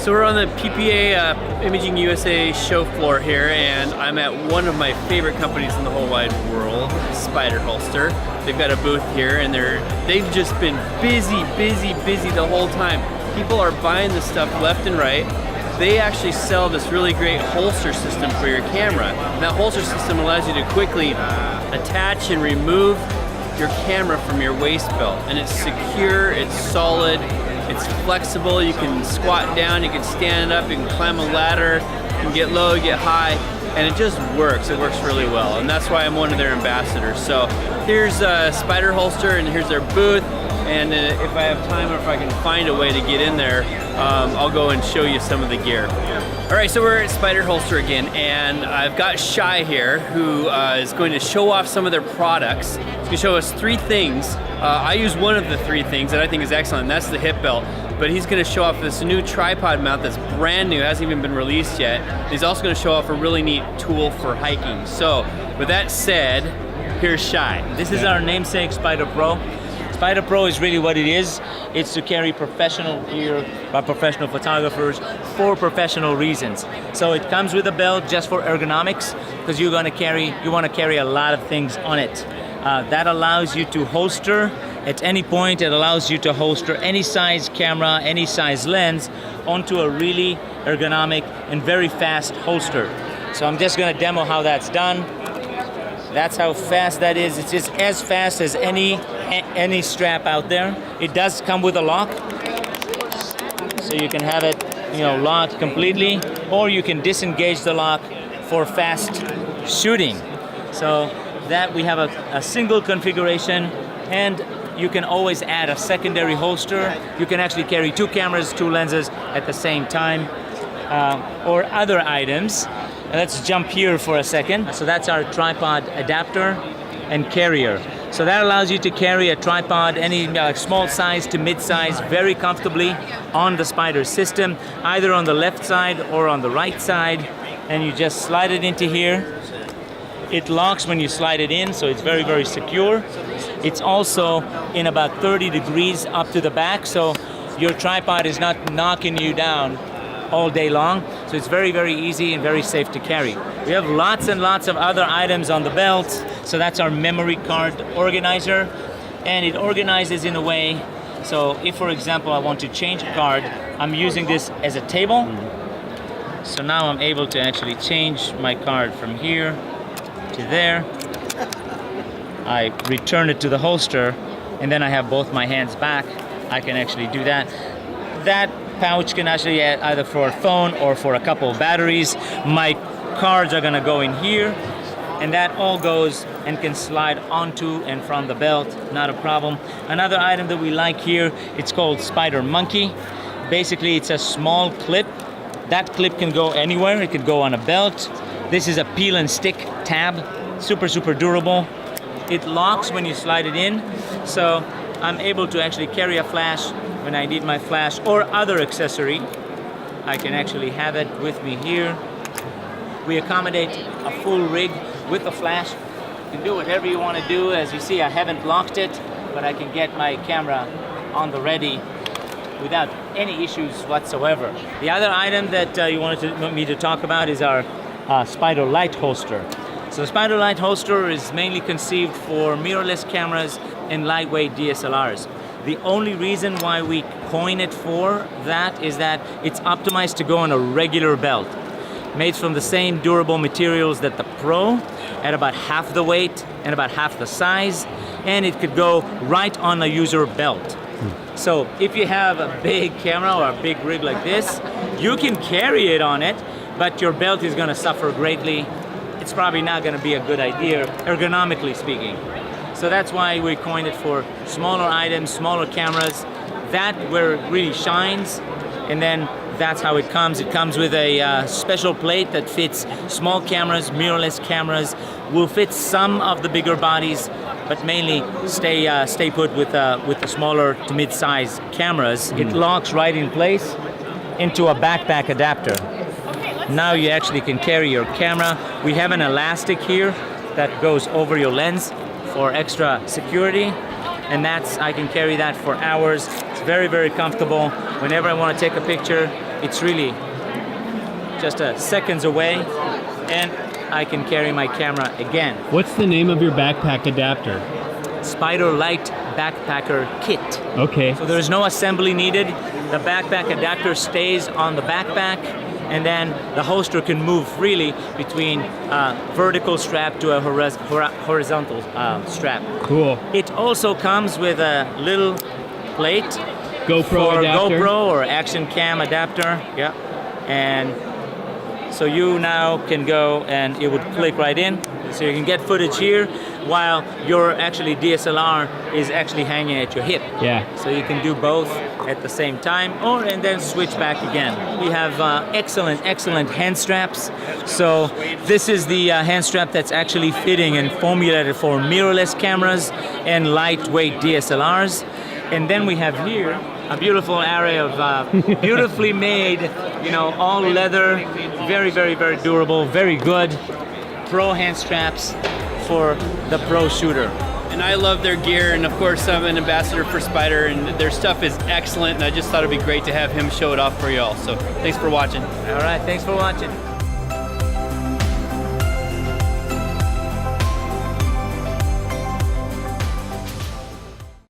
So we're on the PPA Imaging USA show floor here, and I'm at one of my favorite companies in the whole wide world, Spider Holster. They've got a booth here, and they've just been busy the whole time. People are buying this stuff left and right. They actually sell this really great holster system for your camera. And that holster system allows you to quickly attach and remove your camera from your waist belt, and it's secure, it's solid, it's flexible. You can squat down, you can stand up, you can climb a ladder, you can get low, get high, and it just works. It works really well, and that's why I'm one of their ambassadors. So here's Spider Holster, and here's their booth, and if I have time or if I can find a way to get in there, I'll go and show you some of the gear. All right, so we're at Spider Holster again, and I've got Shai here, who is going to show off some of their products. He's going to show us 3 things. I use one of the 3 things that I think is excellent, and that's the hip belt. But he's going to show off this new tripod mount that's brand new, hasn't even been released yet. He's also going to show off a really neat tool for hiking. So, with that said, here's Shai. This is our namesake SpiderPro. SpiderPro is really what it is. It's to carry professional gear by professional photographers for professional reasons. So it comes with a belt just for ergonomics, because you want to carry a lot of things on it. That allows you to holster at any point. It allows you to holster any size camera, any size lens onto a really ergonomic and very fast holster. So I'm just going to demo how that's done. That's how fast that is. It's just as fast as any strap out there. It does come with a lock, so you can have it, locked completely, or you can disengage the lock for fast shooting. So that we have a single configuration, and you can always add a secondary holster. You can actually carry 2 cameras, 2 lenses at the same time, or other items. Let's jump here for a second. So that's our tripod adapter and carrier. So that allows you to carry a tripod, any small size to mid size, very comfortably on the Spider system, either on the left side or on the right side. And you just slide it into here. It locks when you slide it in, so it's very secure. It's also in about 30 degrees up to the back, so your tripod is not knocking you down all day long. So it's very easy and very safe to carry. We have lots and lots of other items on the belt. So that's our memory card organizer, and it organizes in a way, so if for example I want to change a card, I'm using this as a table. So now I'm able to actually change my card from here to there. I return it to the holster, and then I have both my hands back. I can actually do that. That pouch can actually add either for a phone or for a couple of batteries. My cards are gonna go in here, and that all goes and can slide onto and from the belt, not a problem. Another item that we like here, it's called Spider Monkey. Basically, it's a small clip. That clip can go anywhere. It could go on a belt. This is a peel and stick tab, super durable. It locks when you slide it in, so I'm able to actually carry a flash when I need my flash or other accessory. I can actually have it with me here. We accommodate a full rig with a flash. You can do whatever you want to do. As you see, I haven't locked it, but I can get my camera on the ready without any issues whatsoever. The other item that you wanted me to talk about is our SpiderLight holster. So the SpiderLight holster is mainly conceived for mirrorless cameras and lightweight DSLRs. The only reason why we coin it for that is that it's optimized to go on a regular belt, made from the same durable materials that the Pro, at about half the weight and about half the size, and it could go right on a user belt. So if you have a big camera or a big rig like this, you can carry it on it, but your belt is going to suffer greatly. It's probably not going to be a good idea, ergonomically speaking. So that's why we coined it for smaller items, smaller cameras. That where it really shines, and then that's how it comes. It comes with a special plate that fits small cameras, mirrorless cameras, will fit some of the bigger bodies, but mainly stay put with the smaller to mid-size cameras. It locks right in place into a backpack adapter. Now you actually can carry your camera. We have an elastic here that goes over your lens for extra security, and I can carry that for hours. It's very, very comfortable. Whenever I want to take a picture, it's really just seconds away, and I can carry my camera again. What's the name of your backpack adapter? SpiderLight Backpacker Kit. Okay. So there's no assembly needed. The backpack adapter stays on the backpack, and then the holster can move freely between vertical strap to a horizontal strap. Cool. It also comes with a little plate GoPro for adapter. GoPro or action cam adapter. Yeah. And so you now can go and it would click right in. So you can get footage here while your actually DSLR is actually hanging at your hip. Yeah. So you can do both at the same time, and then switch back again. We have excellent hand straps. So this is the hand strap that's actually fitting and formulated for mirrorless cameras and lightweight DSLRs. And then we have here a beautiful array of beautifully made, all leather, very durable, very good pro hand straps for the pro shooter. And I love their gear, and of course I'm an ambassador for Spider, and their stuff is excellent, and I just thought it'd be great to have him show it off for y'all. So thanks for watching. All right, thanks for watching.